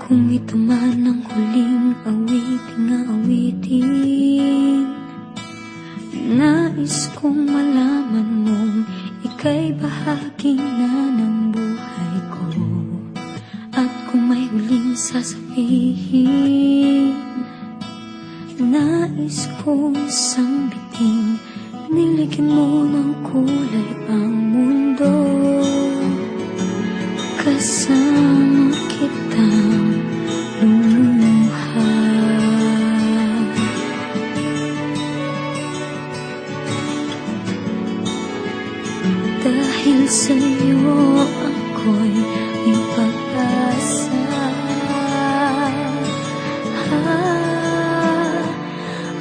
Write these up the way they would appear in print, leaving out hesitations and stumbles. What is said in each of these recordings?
Kung ito man ang huling awiting, nais kong malaman mong ika'y bahagi na ng buhay ko. At kung may huling sasabihin, nais kong isang biting niligyan mo ng kulay ang mundo. Kasama kitang lumuha. Dahil sa'yo ako'y may pag-asa.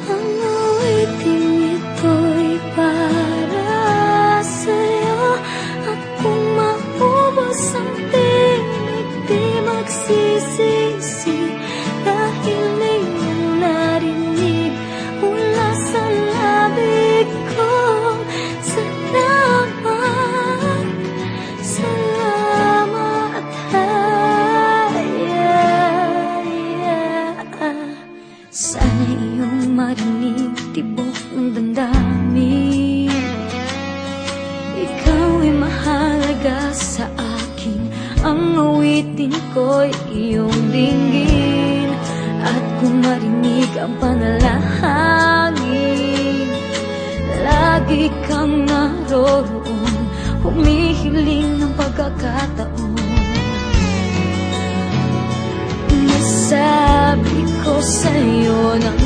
Ang awiting ito'y para sa'yo. At kung maubos ang tinig, di magsisisi. Dahil iyong narinig mula sa labig ko. Sana iyong marinig tibok ng damdamin. Ikaw ay mahalaga sa akin. Ang awitin ko'y iyong dinggin. At kung marinig ang panalangin, lagi kang naroroon, humihiling ng pagkakataon. Nasabi ko sa'yo na